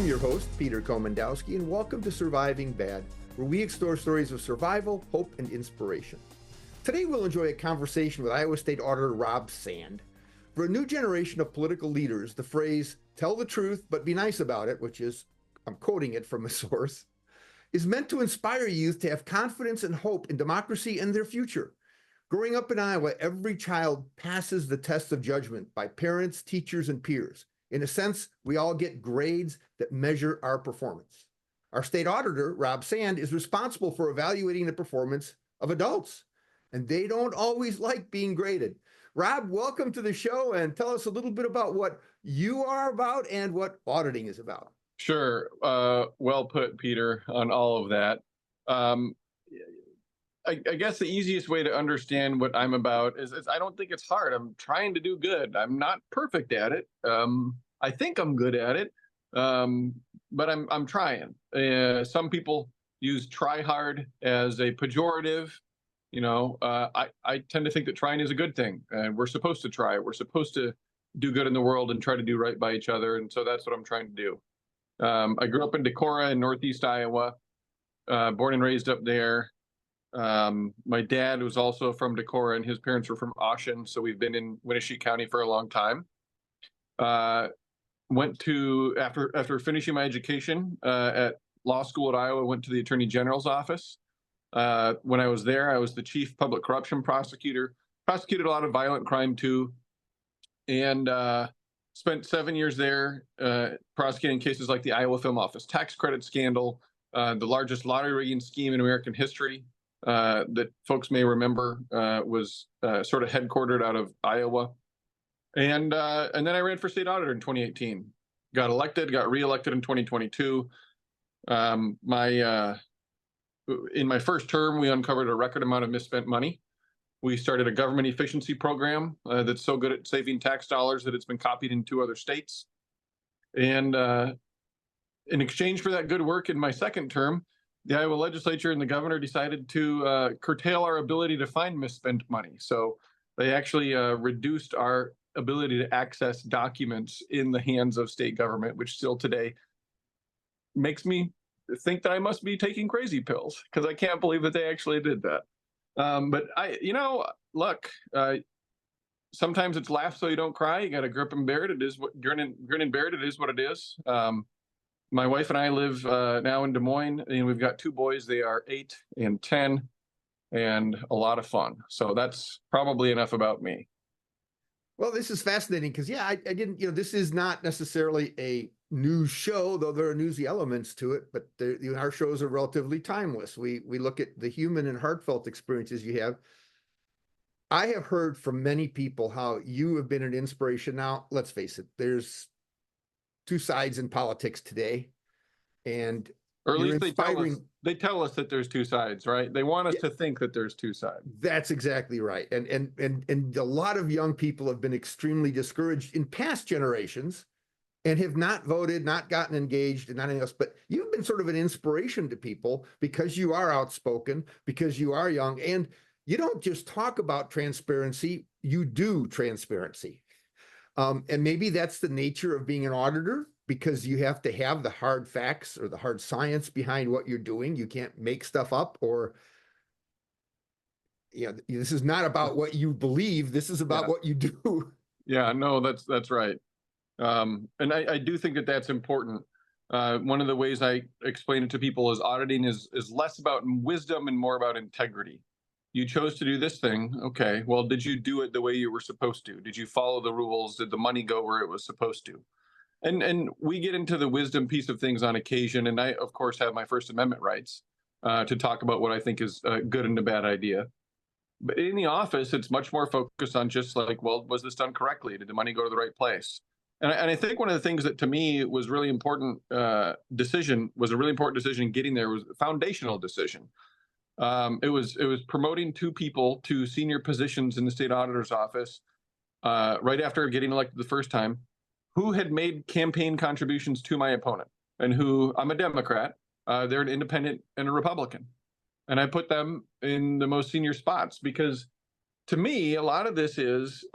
I'm your host, Peter Komendowski, and welcome to Surviving Bad, where we explore stories of survival, hope, and inspiration. Today we'll enjoy a conversation with Iowa State Auditor Rob Sand. For a new generation of political leaders, the phrase, tell the truth but be nice about it, which is, I'm quoting it from a source, is meant to inspire youth to have confidence and hope in democracy and their future. Growing up in Iowa, every child passes the test of judgment by parents, teachers, and peers. In a sense, we all get grades that measure our performance. Our state auditor, Rob Sand, is responsible for evaluating the performance of adults, and they don't always like being graded. Rob, welcome to the show, and tell us a little bit about what you are about and what auditing is about. Sure. Well put, Peter, on all of that. I guess the easiest way to understand what I'm about is I don't think it's hard. I'm trying to do good. I'm not perfect at it. I think I'm good at it, but I'm trying. Some people use try hard as a pejorative. I tend to think that trying is a good thing, and we're supposed to try. We're supposed to do good in the world and try to do right by each other, and so that's what I'm trying to do. I grew up in Decorah in Northeast Iowa, born and raised up there. My dad was also from Decorah, and his parents were from Oshen, so we've been in Winnebago County for a long time. Went to, after finishing my education at law school at Iowa, went to the Attorney General's office. When I was there, I was the chief public corruption prosecutor, prosecuted a lot of violent crime too, and spent 7 years there prosecuting cases like the Iowa Film Office tax credit scandal, the largest lottery rigging scheme in American history that folks may remember was sort of headquartered out of Iowa. And then I ran for state auditor in 2018. Got elected, got reelected in 2022. In my first term, we uncovered a record amount of misspent money. We started a government efficiency program that's so good at saving tax dollars that it's been copied in 2 other states. And in exchange for that good work in my second term, the Iowa legislature and the governor decided to curtail our ability to find misspent money. So they actually reduced our ability to access documents in the hands of state government, which still today makes me think that I must be taking crazy pills, because I can't believe that they actually did that. But look, sometimes it's laugh so you don't cry. You got to grip and bear it. It is what grin and bear it. It is what it is. My wife and I live now in Des Moines, and we've got 2 boys. They are 8 and 10, and a lot of fun. So that's probably enough about me. Well, this is fascinating because, I didn't, this is not necessarily a news show, though there are newsy elements to it, but our shows are relatively timeless. We look at the human and heartfelt experiences you have. I have heard from many people how you have been an inspiration. Now, let's face it, there's 2 sides in politics today, and or at least they tell us that there's 2 sides, right? They want us to think that there's 2 sides. That's exactly right. And a lot of young people have been extremely discouraged in past generations and have not voted, not gotten engaged, and nothing else. But you've been sort of an inspiration to people because you are outspoken, because you are young, and you don't just talk about transparency, you do transparency. And maybe that's the nature of being an auditor, because you have to have the hard facts or the hard science behind what you're doing. You can't make stuff up, or this is not about what you believe. This is about what you do. Yeah, no, that's right. And I do think that that's important. One of the ways I explain it to people is auditing is less about wisdom and more about integrity. You chose to do this thing. Okay, well, did you do it the way you were supposed to? Did you follow the rules? Did the money go where it was supposed to? And we get into the wisdom piece of things on occasion, and I, of course, have my First Amendment rights to talk about what I think is a good and a bad idea. But in the office, it's much more focused on just like, well, was this done correctly? Did the money go to the right place? And I think one of the things that to me was a really important decision getting there was a foundational decision. It was promoting 2 people to senior positions in the state auditor's office right after getting elected the first time, who had made campaign contributions to my opponent, and who, I'm a Democrat, they're an independent and a Republican. And I put them in the most senior spots because, to me, a lot of this is,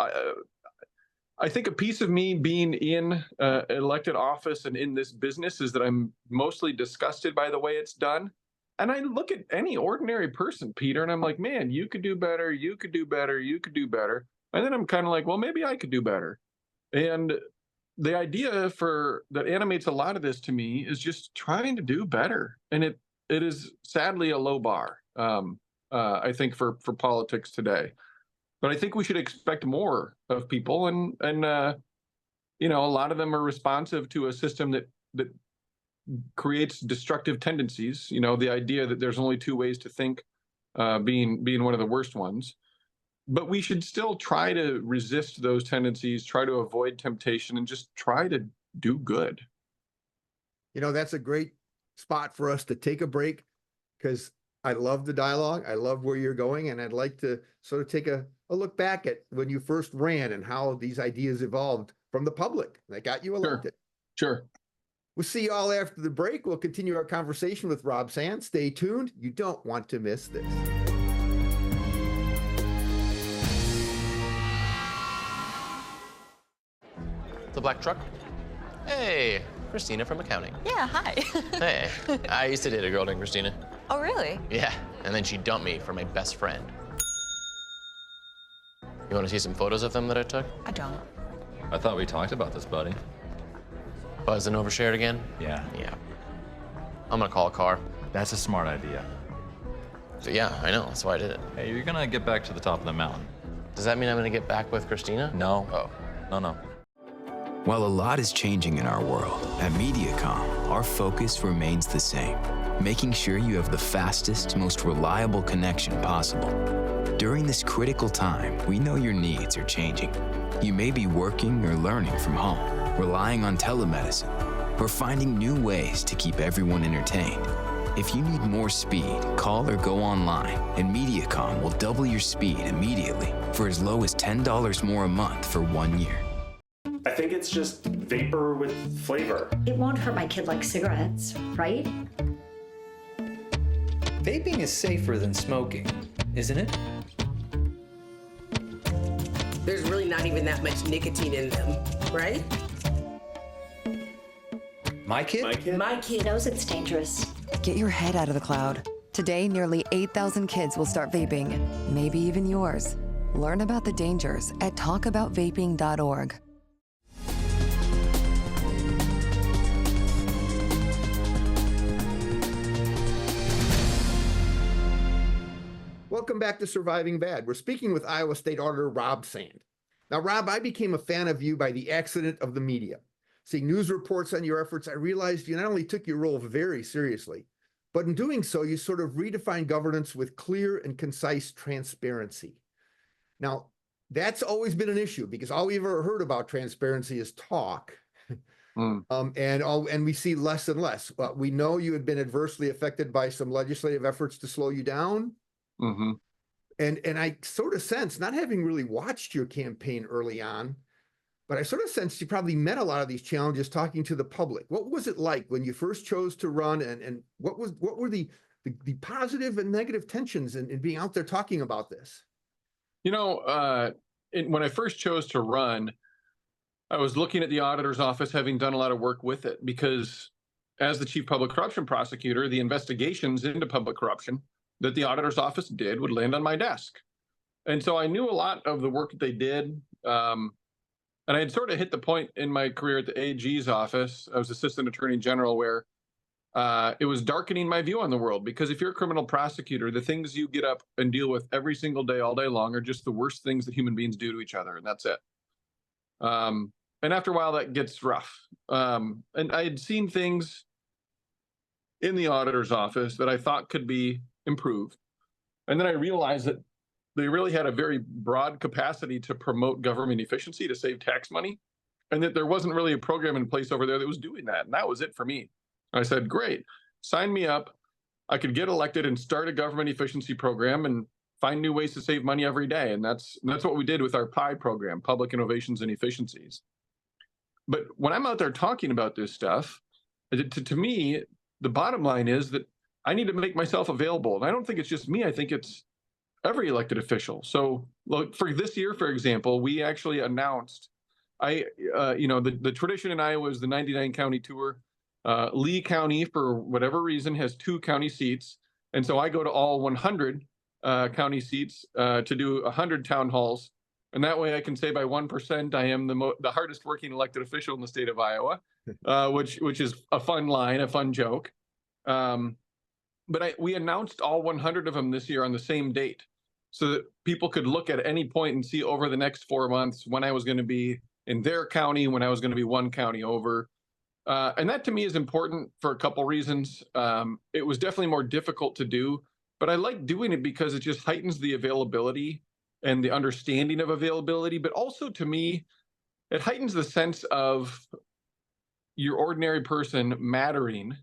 I think a piece of me being in elected office and in this business is that I'm mostly disgusted by the way it's done. And I look at any ordinary person, Peter, and I'm like, man, you could do better. You could do better. You could do better. And then I'm kind of like, well, maybe I could do better. And the idea for that animates a lot of this to me is just trying to do better. And it is sadly a low bar, I think, for politics today. But I think we should expect more of people, and a lot of them are responsive to a system that creates destructive tendencies. The idea that there's only two ways to think, being one of the worst ones. But we should still try to resist those tendencies, try to avoid temptation, and just try to do good. That's a great spot for us to take a break, because I love the dialogue. I love where you're going. And I'd like to sort of take a look back at when you first ran and how these ideas evolved from the public that got you elected. Sure. We'll see you all after the break. We'll continue our conversation with Rob Sand. Stay tuned. You don't want to miss this. The black truck? Hey, Christina from accounting. Yeah, hi. Hey, I used to date a girl named Christina. Oh, really? Yeah, and then she dumped me for my best friend. You want to see some photos of them that I took? I don't. I thought we talked about this, buddy. Buzz and overshared again? Yeah. Yeah. I'm gonna call a car. That's a smart idea. So yeah, I know, that's why I did it. Hey, you're gonna get back to the top of the mountain. Does that mean I'm gonna get back with Christina? No. Oh. No. While a lot is changing in our world, at MediaCom, our focus remains the same, making sure you have the fastest, most reliable connection possible. During this critical time, we know your needs are changing. You may be working or learning from home, relying on telemedicine, or finding new ways to keep everyone entertained. If you need more speed, call or go online, and MediaCom will double your speed immediately for as low as $10 more a month for 1 year. I think it's just vapor with flavor. It won't hurt my kid like cigarettes, right? Vaping is safer than smoking, isn't it? There's really not even that much nicotine in them, right? My kid? My kid knows it's dangerous. Get your head out of the cloud. Today, nearly 8,000 kids will start vaping, maybe even yours. Learn about the dangers at talkaboutvaping.org. Welcome back to Surviving Bad. We're speaking with Iowa State Auditor Rob Sand. Now, Rob, I became a fan of you by the accident of the media. Seeing news reports on your efforts, I realized you not only took your role very seriously, but in doing so, you sort of redefined governance with clear and concise transparency. Now, that's always been an issue because all we've ever heard about transparency is talk. And we see less and less. But we know you had been adversely affected by some legislative efforts to slow you down. Mm-hmm. And I sort of sense, not having really watched your campaign early on, but I sort of sensed you probably met a lot of these challenges talking to the public. What was it like when you first chose to run, and what were the positive and negative tensions in being out there talking about this? When I first chose to run, I was looking at the auditor's office, having done a lot of work with it, because as the chief public corruption prosecutor, the investigations into public corruption that the auditor's office did would land on my desk. And so I knew a lot of the work that they did. And I had sort of hit the point in my career at the AG's office. I was assistant attorney general, where it was darkening my view on the world, because if you're a criminal prosecutor, the things you get up and deal with every single day, all day long, are just the worst things that human beings do to each other. And that's it. And after a while, that gets rough. And I had seen things in the auditor's office that I thought could be improved. And then I realized that they really had a very broad capacity to promote government efficiency, to save tax money, and that there wasn't really a program in place over there that was doing that. And that was it for me. I said, great, sign me up. I could get elected and start a government efficiency program and find new ways to save money every day. And that's what we did with our PI program, Public Innovations and Efficiencies. But when I'm out there talking about this stuff, to me, the bottom line is that I need to make myself available. And I don't think it's just me. I think it's every elected official. So look, for this year, for example, we actually announced The tradition in Iowa is the 99 county tour. Lee County, for whatever reason, has 2 county seats. And so I go to all 100 county seats to do 100 town halls. And that way I can say by 1%, I am the hardest working elected official in the state of Iowa, which is a fun line, a fun joke. But we announced all 100 of them this year on the same date so that people could look at any point and see over the next 4 months when I was going to be in their county, when I was going to be one county over. And that to me is important for a couple reasons. It was definitely more difficult to do, but I like doing it because it just heightens the availability and the understanding of availability. But also to me, it heightens the sense of your ordinary person mattering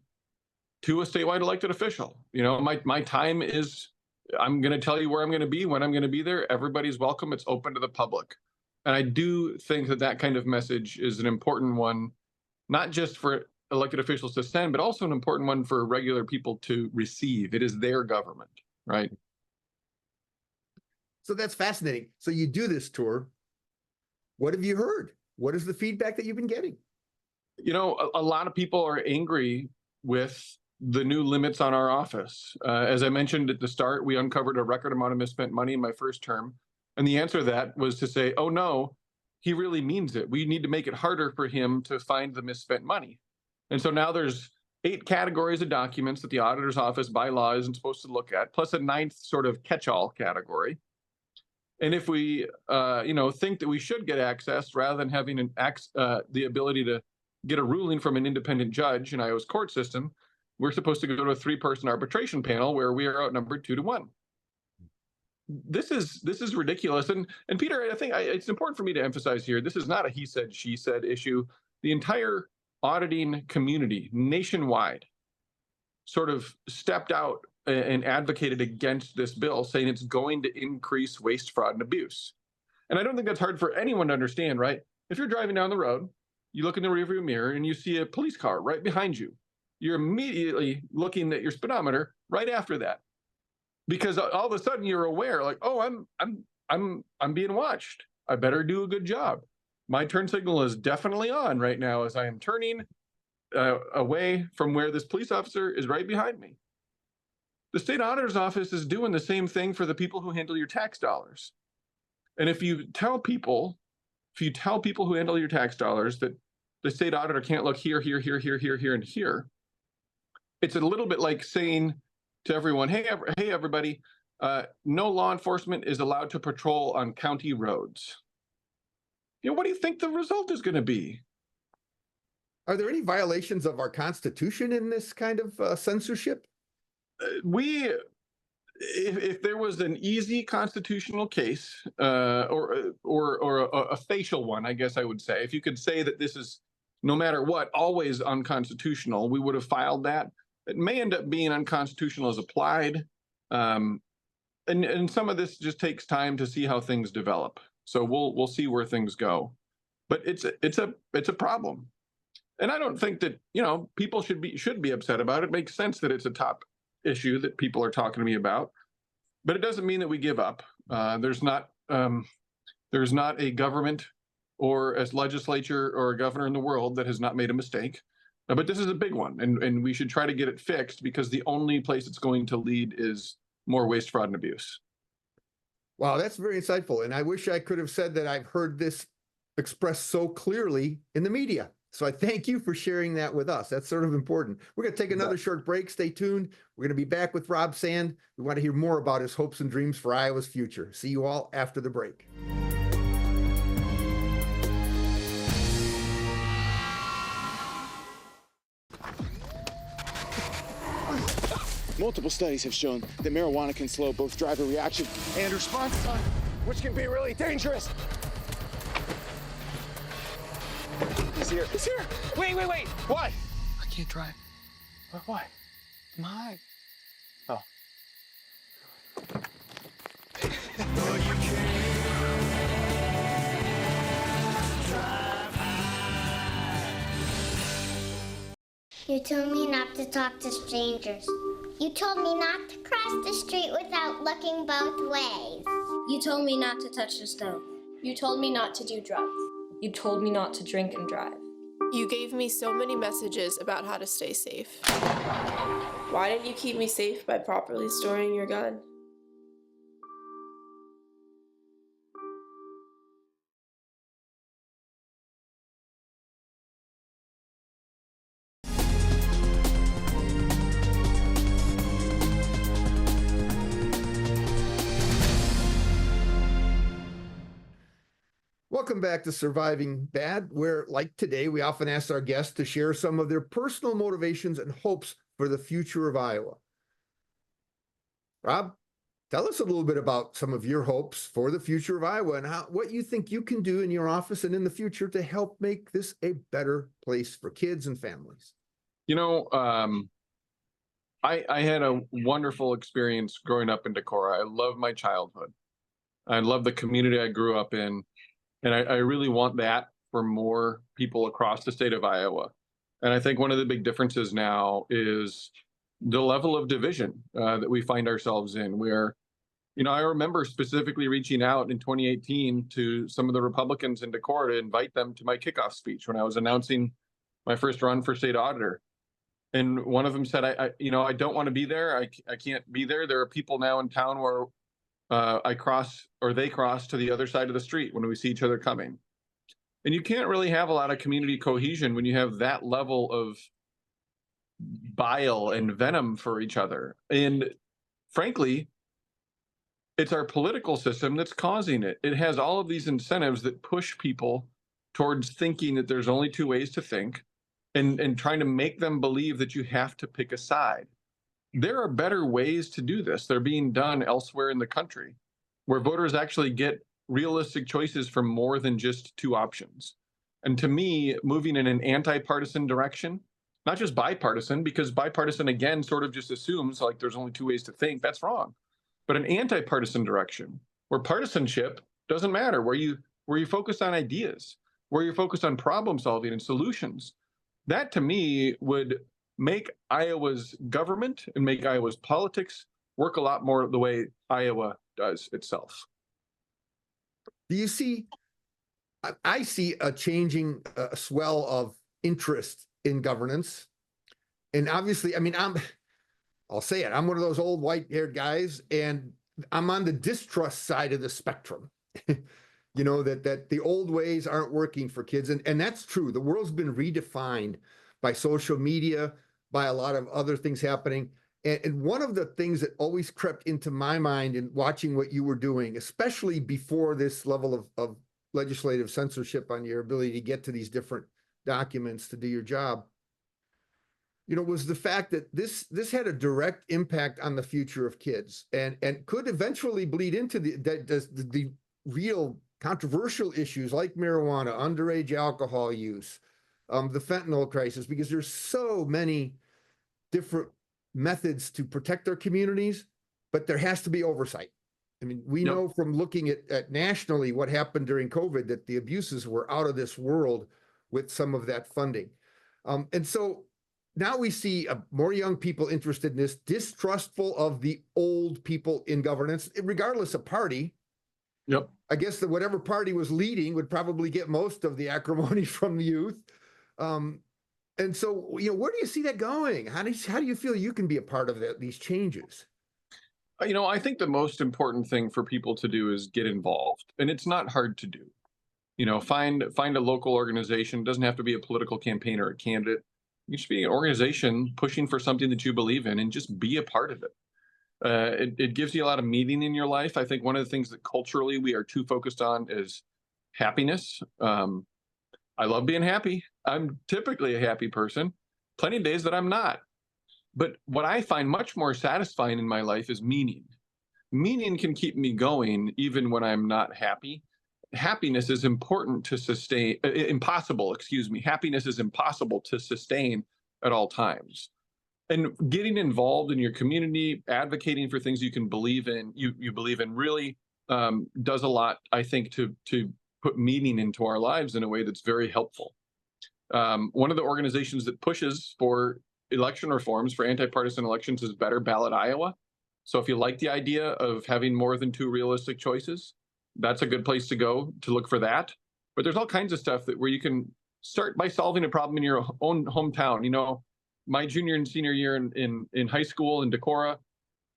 to a statewide elected official. My time is, I'm going to tell you where I'm going to be, when I'm going to be there. Everybody's welcome. It's open to the public. And I do think that kind of message is an important one, not just for elected officials to send, but also an important one for regular people to receive. It is their government, right? So that's fascinating. So you do this tour. What have you heard? What is the feedback that you've been getting? A lot of people are angry with the new limits on our office. As I mentioned at the start, we uncovered a record amount of misspent money in my first term. And the answer to that was to say, oh no, he really means it. We need to make it harder for him to find the misspent money. And so now there's 8 categories of documents that the auditor's office by law isn't supposed to look at, plus a 9th sort of catch-all category. And if we, think that we should get access rather than having the ability to get a ruling from an independent judge in Iowa's court system, we're supposed to go to a 3-person arbitration panel where we are outnumbered 2-1. This is ridiculous. And Peter, I think it's important for me to emphasize here, this is not a he said, she said issue. The entire auditing community nationwide sort of stepped out and advocated against this bill, saying it's going to increase waste, fraud, and abuse. And I don't think that's hard for anyone to understand, right? If you're driving down the road, you look in the rearview mirror and you see a police car right behind you. You're immediately looking at your speedometer right after that, because all of a sudden you're aware, like, oh, I'm being watched. I better do a good job. My turn signal is definitely on right now as I am turning away from where this police officer is right behind me. The state auditor's office is doing the same thing for the people who handle your tax dollars. And if you tell people who handle your tax dollars that the state auditor can't look here, here, here, here, here, here, and here, it's a little bit like saying to everyone, hey everybody, no law enforcement is allowed to patrol on county roads. What do you think the result is going to be? Are there any violations of our Constitution in this kind of censorship? If there was an easy constitutional case, or a facial one, I guess I would say, if you could say that this is, no matter what, always unconstitutional, we would have filed that. It may end up being unconstitutional as applied, and some of this just takes time to see how things develop. So we'll see where things go, but it's a problem, and I don't think that people should be upset about it. It makes sense that it's a top issue that people are talking to me about, but it doesn't mean that we give up. There's not a government or a legislature or a governor in the world that has not made a mistake, but this is a big one, and we should try to get it fixed, because the only place it's going to lead is more waste, fraud, and abuse. Wow, that's very insightful, and I wish I could have said that I've heard this expressed so clearly in the media. So I thank you for sharing that with us. That's sort of important. We're going to take another short break. Stay tuned. We're going to be back with Rob Sand. We want to hear more about his hopes and dreams for Iowa's future. See you all after the break. Multiple studies have shown that marijuana can slow both driver reaction and response time, which can be really dangerous. He's here. He's here. Wait. What? I can't drive. Why? I'm high. Oh. You told me not to talk to strangers. You told me not to cross the street without looking both ways. You told me not to touch the stove. You told me not to do drugs. You told me not to drink and drive. You gave me so many messages about how to stay safe. Why didn't you keep me safe by properly storing your gun? Welcome back to Surviving Bad, where, like today, we often ask our guests to share some of their personal motivations and hopes for the future of Iowa. Rob, tell us a little bit about some of your hopes for the future of Iowa and what you think you can do in your office and in the future to help make this a better place for kids and families. You know, I had a wonderful experience growing up in Decorah. I love my childhood. I love the community I grew up in. And I really want that for more people across the state of Iowa. And I think one of the big differences now is the level of division that we find ourselves in, where, you know, I remember specifically reaching out in 2018 to some of the Republicans in Decorah to invite them to my kickoff speech when I was announcing my first run for state auditor. And one of them said, I don't want to be there. I can't be there. There are people now in town where I cross, or they cross to the other side of the street when we see each other coming. And you can't really have a lot of community cohesion when you have that level of bile and venom for each other. And frankly, it's our political system that's causing it. It has all of these incentives that push people towards thinking that there's only two ways to think, and trying to make them believe that you have to pick a side. There are better ways to do this. They're being done elsewhere in the country, where voters actually get realistic choices from more than just two options. And to me, moving in an anti-partisan direction, not just bipartisan, because bipartisan, again, sort of just assumes like there's only two ways to think. That's wrong. But an anti-partisan direction, where partisanship doesn't matter, where you focus on ideas, where you're focused on problem solving and solutions. That, to me, would make Iowa's government and make Iowa's politics work a lot more the way Iowa does itself. Do you see, I see a changing swell of interest in governance. And obviously, I mean, I'll say it, I'm one of those old white-haired guys, and I'm on the distrust side of the spectrum. You know, that the old ways aren't working for kids. And that's true. The world's been redefined by social media, by a lot of other things happening. And one of the things that always crept into my mind in watching what you were doing, especially before this level of legislative censorship on your ability to get to these different documents to do your job, you know, was the fact that this had a direct impact on the future of kids, and could eventually bleed into the real controversial issues like marijuana, underage alcohol use, the fentanyl crisis, because there's so many different methods to protect our communities, but there has to be oversight. I mean, we know from looking at nationally what happened during COVID that the abuses were out of this world with some of that funding. And so now we see more young people interested in this, distrustful of the old people in governance, regardless of party. Yep. I guess that whatever party was leading would probably get most of the acrimony from the youth. And so, you know, where do you see that going? How do you feel you can be a part of these changes? You know, I think the most important thing for people to do is get involved, and it's not hard to do. You know, find a local organization. It doesn't have to be a political campaign or a candidate. You should be an organization pushing for something that you believe in, and just be a part of it. It gives you a lot of meaning in your life. I think one of the things that culturally we are too focused on is happiness. I love being happy. I'm typically a happy person. Plenty of days that I'm not. But what I find much more satisfying in my life is meaning. Meaning can keep me going even when I'm not happy. Happiness is important to sustain, happiness is impossible to sustain at all times. And getting involved in your community, advocating for things you can believe in, you believe in, really does a lot, I think, to put meaning into our lives in a way that's very helpful. One of the organizations that pushes for election reforms, for anti-partisan elections, is Better Ballot Iowa. So if you like the idea of having more than two realistic choices, that's a good place to go to look for that. But there's all kinds of stuff where you can start by solving a problem in your own hometown. You know, my junior and senior year in high school in Decorah,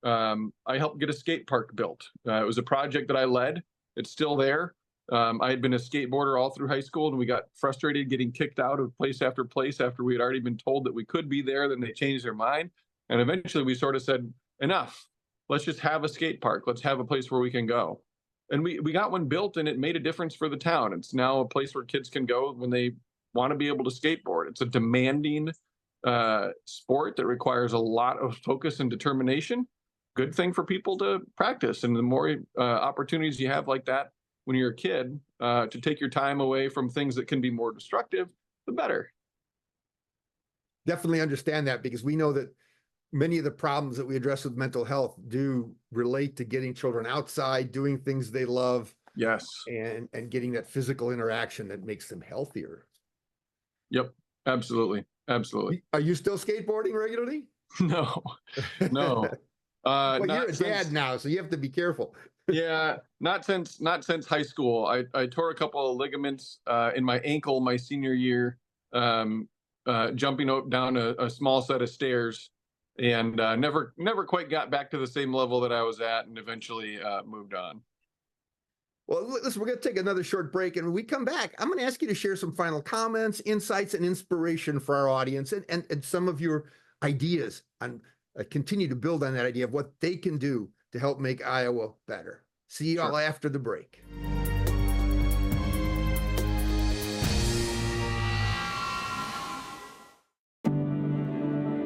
I helped get a skate park built. It was a project that I led. It's still there. I had been a skateboarder all through high school, and we got frustrated getting kicked out of place after place after we had already been told that we could be there. Then they changed their mind. And eventually we sort of said, enough. Let's just have a skate park. Let's have a place where we can go. And we got one built, and it made a difference for the town. It's now a place where kids can go when they want to be able to skateboard. It's a demanding sport that requires a lot of focus and determination. Good thing for people to practice. And the more opportunities you have like that when you're a kid to take your time away from things that can be more destructive, the better. Definitely understand that, because we know that many of the problems that we address with mental health do relate to getting children outside, doing things they love. Yes. And getting that physical interaction that makes them healthier. Yep, absolutely. Absolutely. Are you still skateboarding regularly? No, no. Well, you're a dad now, so you have to be careful. Yeah, not since high school. I tore a couple of ligaments in my ankle my senior year, jumping down a small set of stairs, and never quite got back to the same level that I was at, and eventually moved on. Well, listen, we're going to take another short break, and when we come back, I'm going to ask you to share some final comments, insights, and inspiration for our audience, and some of your ideas on continue to build on that idea of what they can do to help make Iowa better. See you all after the break.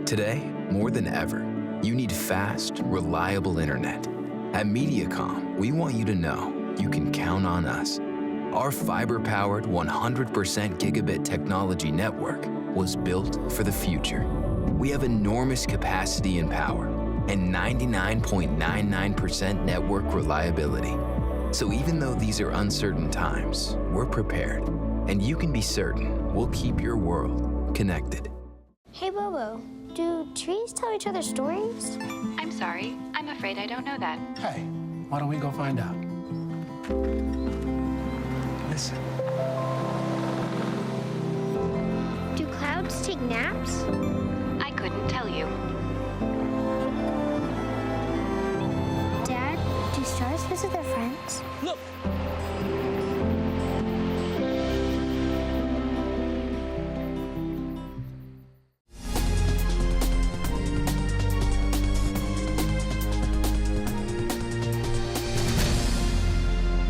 Today, more than ever, you need fast, reliable internet. At Mediacom, we want you to know you can count on us. Our fiber-powered 100% gigabit technology network was built for the future. We have enormous capacity and power, and 99.99% network reliability. So even though these are uncertain times, we're prepared. And you can be certain we'll keep your world connected. Hey, Bobo, do trees tell each other stories? I'm sorry. I'm afraid I don't know that. Hey, why don't we go find out? Listen. Do clouds take naps? I couldn't tell you. Dad, do stars visit their friends? Look!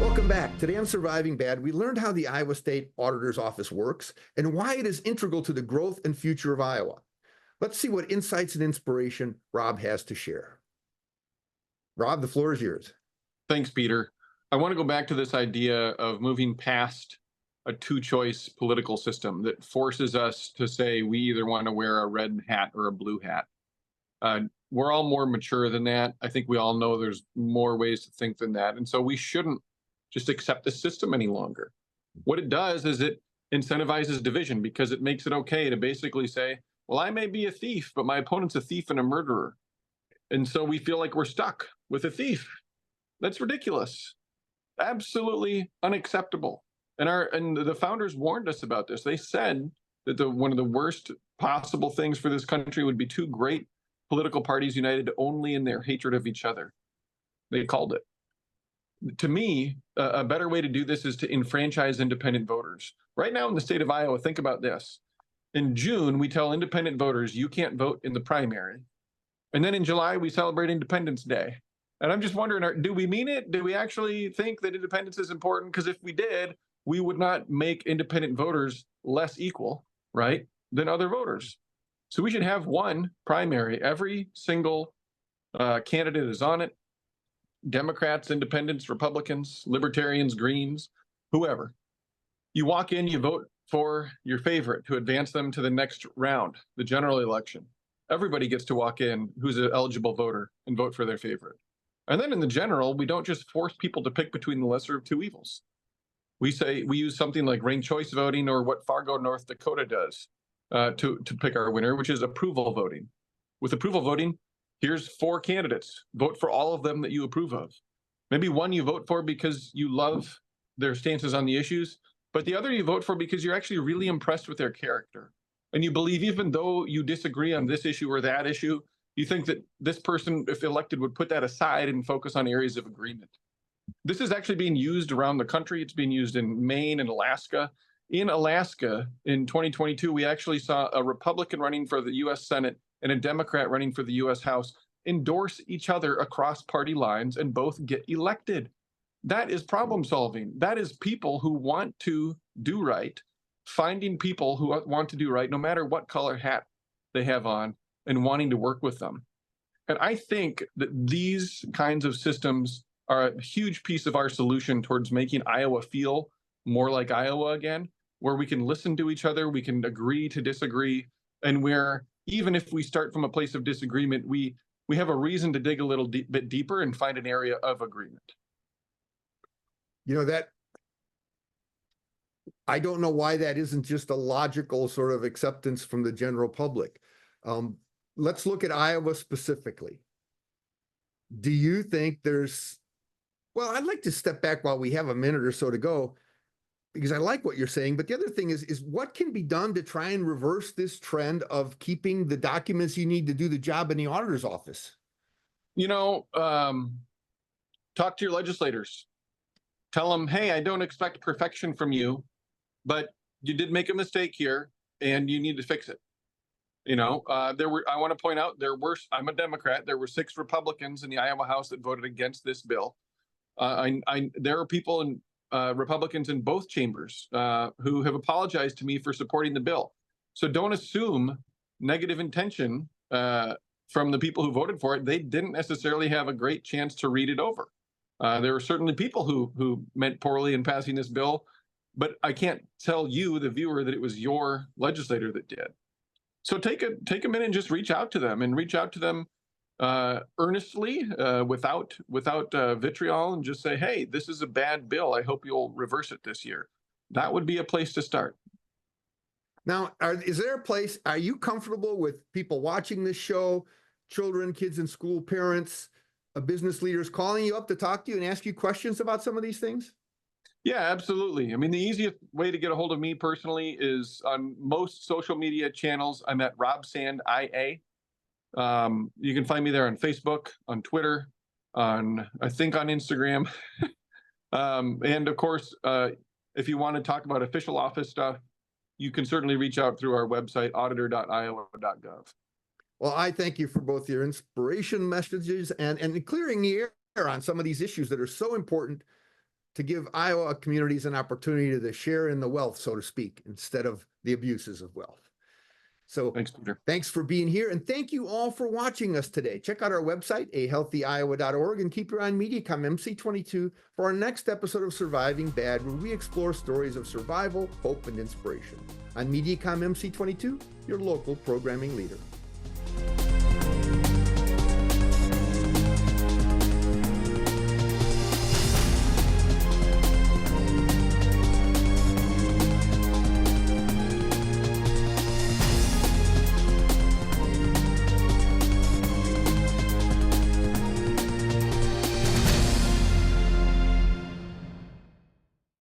Welcome back. Today on Surviving Bad, we learned how the Iowa State Auditor's Office works and why it is integral to the growth and future of Iowa. Let's see what insights and inspiration Rob has to share. Rob, the floor is yours. Thanks, Peter. I want to go back to this idea of moving past a two-choice political system that forces us to say we either want to wear a red hat or a blue hat. We're all more mature than that. I think we all know there's more ways to think than that. And so we shouldn't just accept the system any longer. What it does is it incentivizes division, because it makes it okay to basically say, well, I may be a thief, but my opponent's a thief and a murderer. And so we feel like we're stuck with a thief. That's ridiculous. Absolutely unacceptable. And the founders warned us about this. They said that one of the worst possible things for this country would be two great political parties united only in their hatred of each other. They called it. To me, a better way to do this is to enfranchise independent voters. Right now in the state of Iowa, think about this. In June, we tell independent voters, you can't vote in the primary. And then in July, we celebrate Independence Day. And I'm just wondering, do we mean it? Do we actually think that independence is important? Because if we did, we would not make independent voters less equal, right, than other voters. So we should have one primary. Every single candidate is on it. Democrats, independents, Republicans, libertarians, Greens, whoever. You walk in, you vote for your favorite to advance them to the next round, the general election. Everybody gets to walk in who's an eligible voter and vote for their favorite. And then in the general, we don't just force people to pick between the lesser of two evils. We use something like ranked choice voting, or what Fargo, North Dakota does to pick our winner, which is approval voting. With approval voting, here's 4 candidates. Vote for all of them that you approve of. Maybe one you vote for because you love their stances on the issues, but the other you vote for because you're actually really impressed with their character. And you believe, even though you disagree on this issue or that issue, you think that this person, if elected, would put that aside and focus on areas of agreement. This is actually being used around the country. It's being used in Maine and Alaska. In Alaska, in 2022, we actually saw a Republican running for the US Senate and a Democrat running for the US House endorse each other across party lines and both get elected. That is problem solving. That is people who want to do right, finding people who want to do right, no matter what color hat they have on, and wanting to work with them. And I think that these kinds of systems are a huge piece of our solution towards making Iowa feel more like Iowa again, where we can listen to each other, we can agree to disagree, and where even if we start from a place of disagreement, we have a reason to dig a little bit deeper and find an area of agreement. You know, that I don't know why that isn't just a logical sort of acceptance from the general public. Let's look at Iowa specifically. Do you think there's, well, I'd like to step back while we have a minute or so to go, because I like what you're saying. But the other thing is what can be done to try and reverse this trend of keeping the documents you need to do the job in the auditor's office? You know, talk to your legislators. Tell them, hey, I don't expect perfection from you, but you did make a mistake here and you need to fix it. You know, I want to point out, I'm a Democrat. There were 6 Republicans in the Iowa House that voted against this bill. There are people in Republicans in both chambers who have apologized to me for supporting the bill. So don't assume negative intention from the people who voted for it. They didn't necessarily have a great chance to read it over. There are certainly people who meant poorly in passing this bill, but I can't tell you, the viewer, that it was your legislator that did. So take a minute and just reach out to them, and reach out to them earnestly, without vitriol, and just say, hey, this is a bad bill. I hope you'll reverse it this year. That would be a place to start. Now, is there a place, are you comfortable with people watching this show, children, kids in school, parents, business leaders calling you up to talk to you and ask you questions about some of these things? Yeah, absolutely. I mean, the easiest way to get a hold of me personally is on most social media channels. I'm at Rob Sand IA. You can find me there on Facebook, on Twitter, I think on Instagram. And of course, if you want to talk about official office stuff, you can certainly reach out through our website, auditor.iowa.gov. Well, I thank you for both your inspiration messages and clearing the air on some of these issues that are so important to give Iowa communities an opportunity to share in the wealth, so to speak, instead of the abuses of wealth. So thanks, Peter. Thanks for being here. And thank you all for watching us today. Check out our website, ahealthyiowa.org, and keep your eye on MediaCom MC22 for our next episode of Surviving Bad, where we explore stories of survival, hope, and inspiration. On MediaCom MC22, your local programming leader.